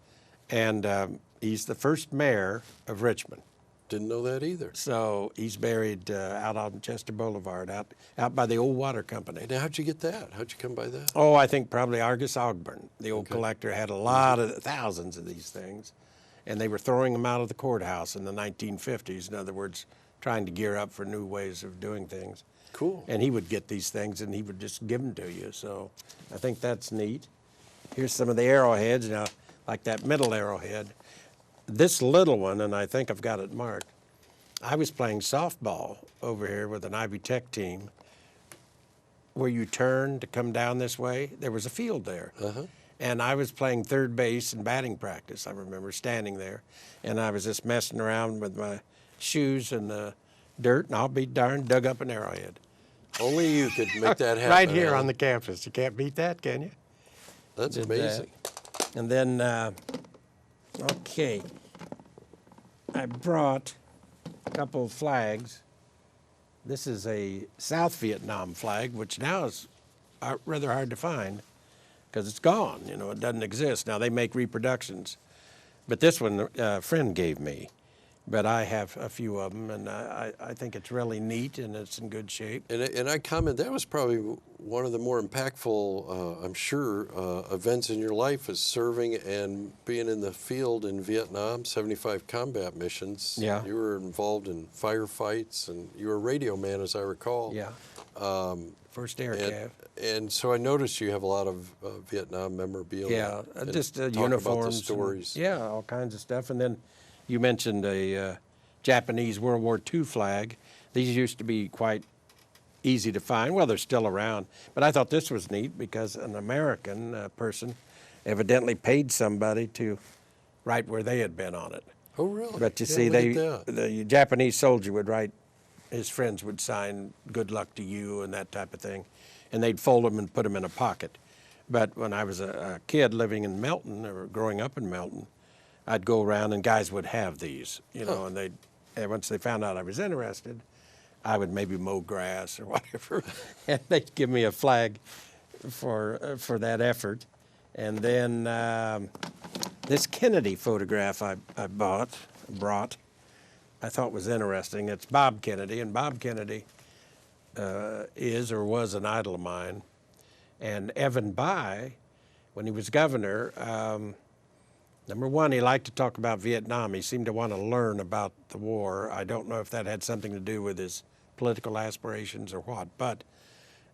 And he's the first mayor of Richmond. Didn't know that either. So he's buried out on Chester Boulevard, out by the old water company. And how'd you get that? How'd you come by that? Oh, I think probably Argus Ogburn, the old collector, had a lot of thousands of these things. And they were throwing them out of the courthouse in the 1950s. In other words, trying to gear up for new ways of doing things. Cool. And he would get these things and he would just give them to you. So I think that's neat. Here's some of the arrowheads. Now, like that middle arrowhead. This little one, and I think I've got it marked, I was playing softball over here with an Ivy Tech team. Where you turn to come down this way, there was a field there. And I was playing third base in batting practice. I remember standing there, and I was just messing around with my shoes in the dirt, and I'll be darned, dug up an arrowhead. Only you could make that happen. Right here Alan. on the campus. You can't beat that, can you? That's Did amazing. that. And then, okay, I brought a couple of flags. This is a South Vietnam flag, which now is rather hard to find because it's gone. You know, it doesn't exist. Now, they make reproductions. But this one a friend gave me. But I have a few of them, and I think it's really neat, and it's in good shape. And I comment, that was probably one of the more impactful, I'm sure, events in your life is serving and being in the field in Vietnam, 75 combat missions. Yeah. You were involved in firefights, and you were a radio man, as I recall. Yeah. First air and, cav. and so I noticed you have a lot of Vietnam memorabilia. Yeah, and just talk uniforms. about the and- stories. yeah, all kinds of stuff. And then you mentioned a Japanese World War II flag. These used to be quite easy to find. Well, they're still around. But I thought this was neat because an American person evidently paid somebody to write where they had been on it. Oh, really? But you Yeah, see, look at that. the Japanese soldier would write, his friends would sign, good luck to you, and that type of thing. And they'd fold them and put them in a pocket. But when I was a kid living in Melton, or growing up in Melton, I'd go around and guys would have these, you know, and once they found out I was interested, I would maybe mow grass or whatever, and they'd give me a flag for that effort. And then this Kennedy photograph I brought, I thought was interesting. It's Bob Kennedy, and Bob Kennedy is or was an idol of mine. And Evan Bayh, when he was governor, number one, he liked to talk about Vietnam. He seemed to want to learn about the war. I don't know if that had something to do with his political aspirations or what, but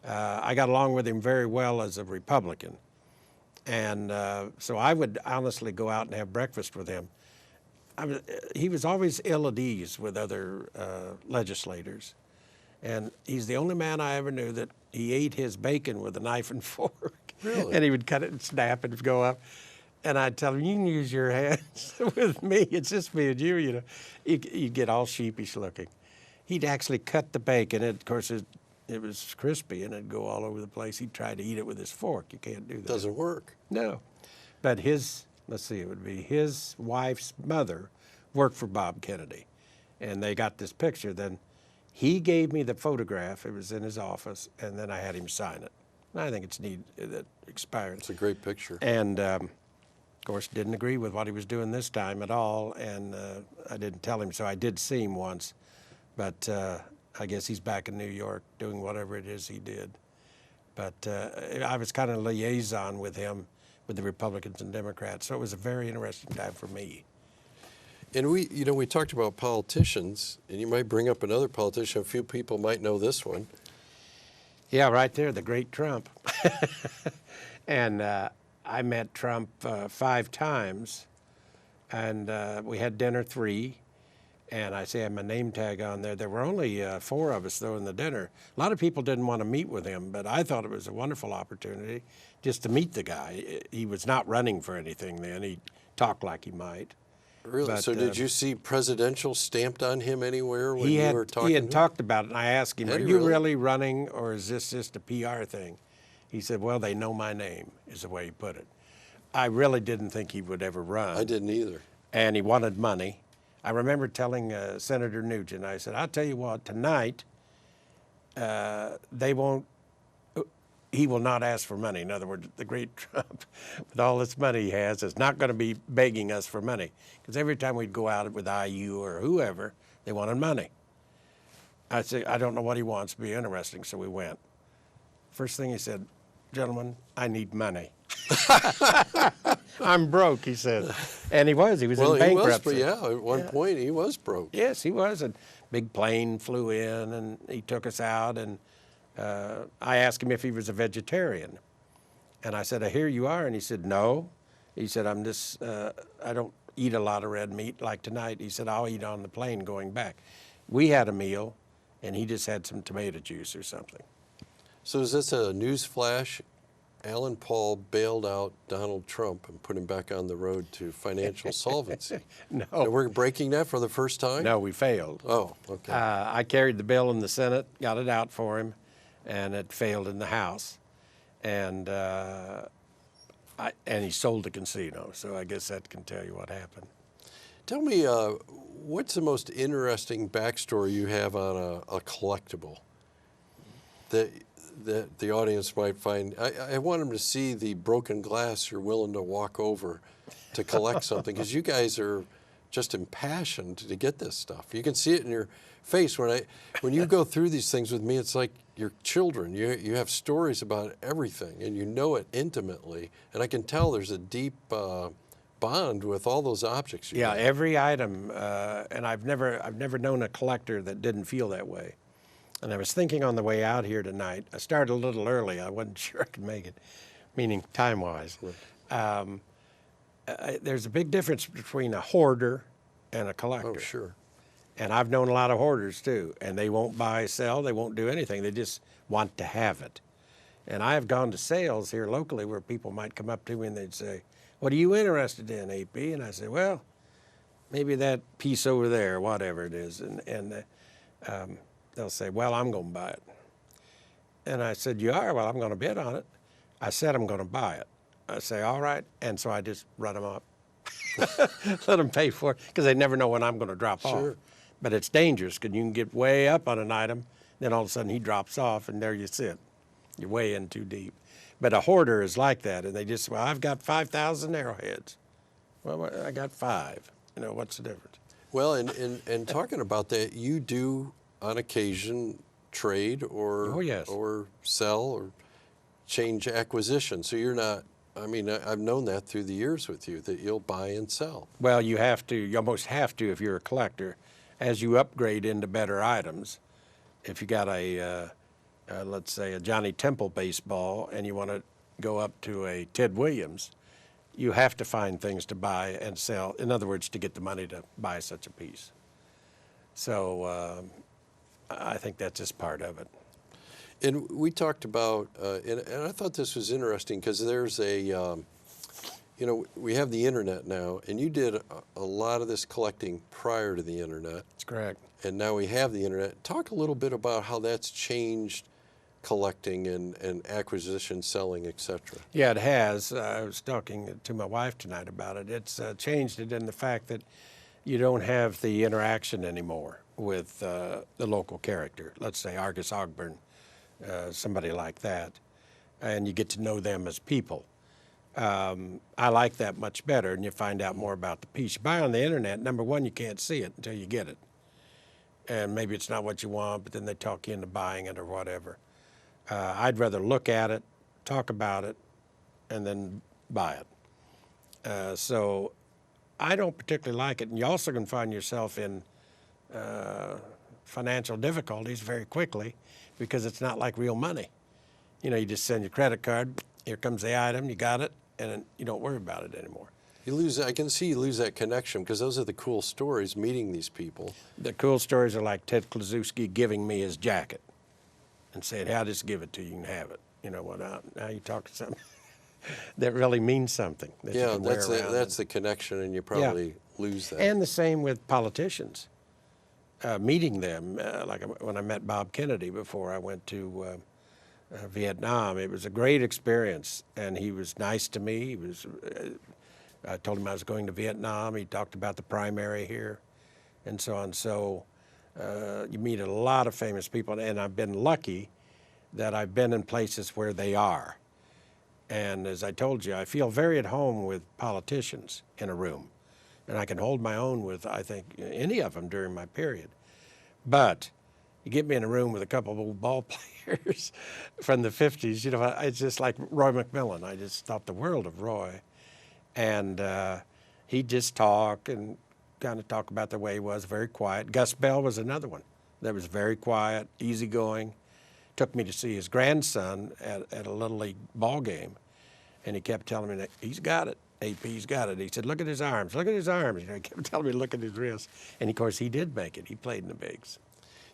I got along with him very well as a Republican. And so I would honestly go out and have breakfast with him. He was always ill at ease with other legislators. And he's the only man I ever knew that he ate his bacon with a knife and fork. Really? And he would cut it and snap it and go up. And I'd tell him, you can use your hands with me. It's just me and you, you know. You'd get all sheepish looking. He'd actually cut the bacon. And of course, it was crispy, and it'd go all over the place. He'd try to eat it with his fork. You can't do that. Doesn't work. No. But his, let's see, it would be his wife's mother worked for Bob Kennedy. And they got this picture. Then he gave me the photograph. It was in his office, and then I had him sign it. And I think it's neat that expired. It's a great picture. And of course, didn't agree with what he was doing this time at all, and I didn't tell him, so I did see him once. But I guess he's back in New York doing whatever it is he did. But I was kind of liaison with him, with the Republicans and Democrats, so it was a very interesting time for me. And we talked about politicians, and you might bring up another politician. A few people might know this one. Yeah, right there, the great Trump. And I met Trump 5 times, and we had dinner 3. And I say I had my name tag on there. There were only 4 of us, though, in the dinner. A lot of people didn't want to meet with him, but I thought it was a wonderful opportunity just to meet the guy. He was not running for anything then. He talked like he might. Really? But, so did you see presidential stamped on him anywhere when you were talking He to had him? talked about it, and I asked him, Had are he you really? really running, or is this just a PR thing? He said, well, they know my name, is the way he put it. I really didn't think he would ever run. I didn't either. And he wanted money. I remember telling Senator Nugent, I said, I'll tell you what, tonight, he will not ask for money. In other words, the great Trump, with all this money he has, is not going to be begging us for money. Because every time we'd go out with IU or whoever, they wanted money. I said, I don't know what he wants, it'd be interesting, so we went. First thing he said, gentlemen, I need money. I'm broke, he said. And he was in bankruptcy. At one point he was broke. Yes, he was. A big plane flew in and he took us out, and I asked him if he was a vegetarian. And I said, I hear you are. And he said, no. He said, I don't eat a lot of red meat like tonight. He said, I'll eat on the plane going back. We had a meal, and he just had some tomato juice or something. So is this a news flash? Alan Paul bailed out Donald Trump and put him back on the road to financial solvency. No. And we're breaking that for the first time? No, we failed. Oh, okay. I carried the bill in the Senate, got it out for him, and it failed in the House. And he sold the casino, so I guess that can tell you what happened. Tell me, what's the most interesting backstory you have on a collectible that the audience might find? I want them to see the broken glass you're willing to walk over to collect something, because you guys are just impassioned to get this stuff. You can see it in your face. When you go through these things with me, it's like your children. You have stories about everything, and you know it intimately. And I can tell there's a deep bond with all those objects. Yeah, every item, and I've never known a collector that didn't feel that way. And I was thinking on the way out here tonight, I started a little early. I wasn't sure I could make it, meaning time-wise. Right. There's a big difference between a hoarder and a collector. Oh, sure. And I've known a lot of hoarders too, and they won't buy, sell, they won't do anything. They just want to have it. And I have gone to sales here locally where people might come up to me and they'd say, what are you interested in, AP? And I say, well, maybe that piece over there, whatever it is. And they'll say, well, I'm going to buy it. And I said, you are? Well, I'm going to bid on it. I said I'm going to buy it. I say, all right. And so I just run them up. Let them pay for it, because they never know when I'm going to drop off. But it's dangerous, because you can get way up on an item, then all of a sudden he drops off, and there you sit. You're way in too deep. But a hoarder is like that, and they just, well, I've got 5,000 arrowheads. Well, I got 5. You know, what's the difference? Well, and talking about that, you do on occasion trade or or sell or change acquisition. So you're not, I mean, I've known that through the years with you, that you'll buy and sell. Well, you have to, you almost have to if you're a collector. As you upgrade into better items, if you got let's say a Johnny Temple baseball and you want to go up to a Ted Williams, you have to find things to buy and sell. In other words, to get the money to buy such a piece. So I think that's just part of it. And we talked about, and I thought this was interesting, because there's a, we have the internet now, and you did a lot of this collecting prior to the internet. That's correct. And now we have the internet. Talk a little bit about how that's changed collecting and acquisition, selling, etc. Yeah, it has. I was talking to my wife tonight about it. It's changed it in the fact that you don't have the interaction anymore with the local character. Let's say Argus Ogburn, somebody like that, and you get to know them as people. I like that much better, and you find out more about the piece. You buy on the internet, number one, you can't see it until you get it. And maybe it's not what you want, but then they talk you into buying it or whatever. I'd rather look at it, talk about it, and then buy it. So I don't particularly like it. And you also can find yourself in financial difficulties very quickly, because it's not like real money. You know, you just send your credit card, here comes the item, you got it, and you don't worry about it anymore. I can see you lose that connection because those are the cool stories, meeting these people. The cool stories are like Ted Klaszewski giving me his jacket and saying, "I'll just give it to you, you can have it." You know what? Now you talk to something that really means something. That you can wear around. That's the connection, and you probably lose that. And the same with politicians. Meeting them, like when I met Bob Kennedy before I went to Vietnam, it was a great experience, and he was nice to me. I told him I was going to Vietnam. He talked about the primary here and so on. So you meet a lot of famous people, and I've been lucky that I've been in places where they are. And as I told you, I feel very at home with politicians in a room. And I can hold my own with, I think, any of them during my period. But you get me in a room with a couple of old ball players from the 50s, you know, it's just like Roy McMillan. I just thought the world of Roy. And he'd just talk and kind of talk about the way he was, very quiet. Gus Bell was another one that was very quiet, easygoing. Took me to see his grandson at a Little League ball game, and he kept telling me that he's got it, AP's got it. He said, "Look at his arms, look at his arms." You know, he kept telling me to look at his wrists. And of course, he did make it. He played in the bigs.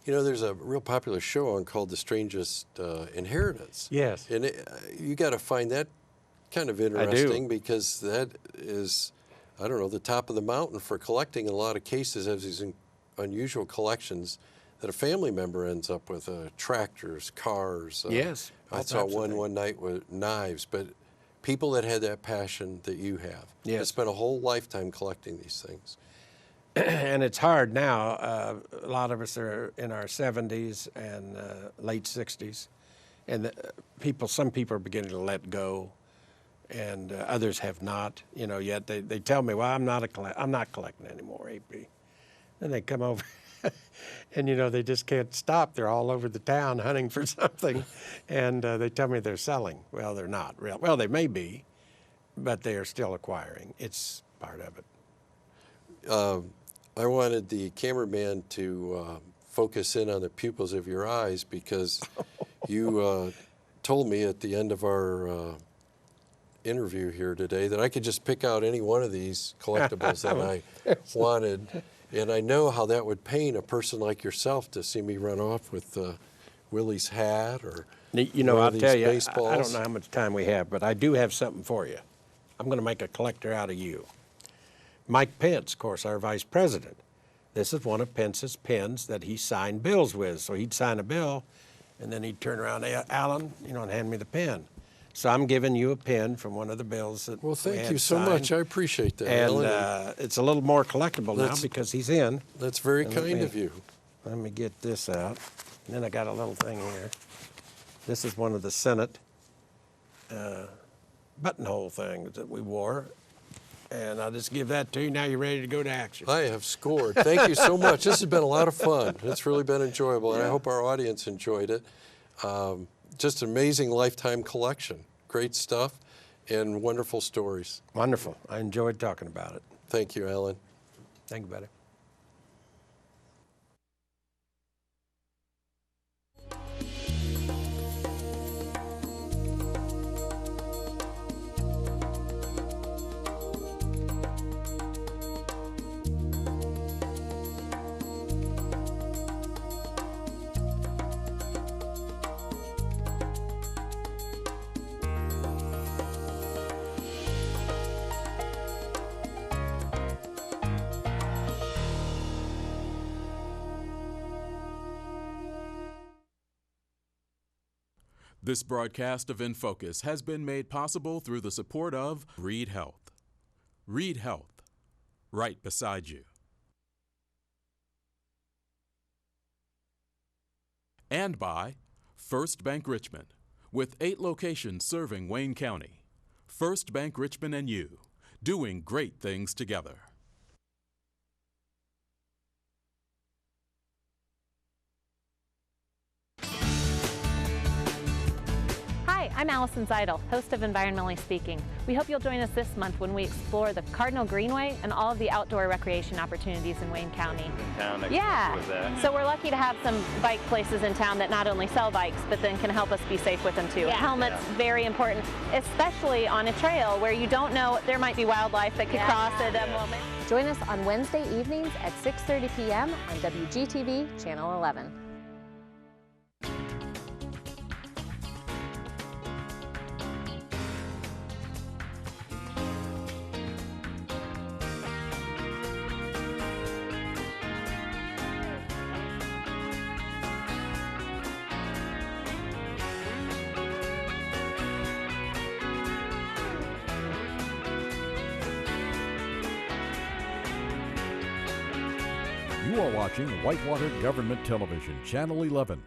You know, there's a real popular show on called The Strangest Inheritance. Yes. And you got to find that kind of interesting because that is, I don't know, the top of the mountain for collecting. In a lot of cases, has these unusual collections that a family member ends up with, tractors, cars. Yes. I saw one night with knives, but people that had that passion that you have. Yes. That spent a whole lifetime collecting these things. And it's hard now. A lot of us are in our 70s and late 60s, and some people are beginning to let go, and others have not. You know, yet they tell me, "Well, I'm not collecting anymore, AP." Then they come over, and you know they just can't stop. They're all over the town hunting for something, and they tell me they're selling. Well, they're not real. Well, they may be, but they are still acquiring. It's part of it. I wanted the cameraman to focus in on the pupils of your eyes because you told me at the end of our interview here today that I could just pick out any one of these collectibles that I wanted. And I know how that would pain a person like yourself to see me run off with Willie's hat or you know, I'll tell you, baseballs. I don't know how much time we have, but I do have something for you. I'm going to make a collector out of you. Mike Pence, of course, our vice president. This is one of Pence's pens that he signed bills with. So he'd sign a bill, and then he'd turn around, "Alan," you know, and hand me the pen. So I'm giving you a pen from one of the bills that Well, thank you so much. I appreciate that, and Alan. it's a little more collectible now because he's in. That's very kind of you. Let me get this out. And then I got a little thing here. This is one of the Senate buttonhole things that we wore. And I'll just give that to you. Now you're ready to go to action. I have scored. Thank you so much. This has been a lot of fun. It's really been enjoyable, and I hope our audience enjoyed it. Just an amazing lifetime collection. Great stuff and wonderful stories. Wonderful. I enjoyed talking about it. Thank you, Alan. Thank you, buddy. This broadcast of In Focus has been made possible through the support of Reed Health. Reed Health, right beside you. And by First Bank Richmond, with 8 locations serving Wayne County. First Bank Richmond and you, doing great things together. Hi, I'm Allison Zeidel, host of Environmentally Speaking. We hope you'll join us this month when we explore the Cardinal Greenway and all of the outdoor recreation opportunities in Wayne County. Yeah, so we're lucky to have some bike places in town that not only sell bikes, but then can help us be safe with them too. Yeah. Helmets, very important, especially on a trail where you don't know, there might be wildlife that could cross at a moment. Join us on Wednesday evenings at 6:30 p.m. on WGTV Channel 11. You are watching Whitewater Government Television, Channel 11,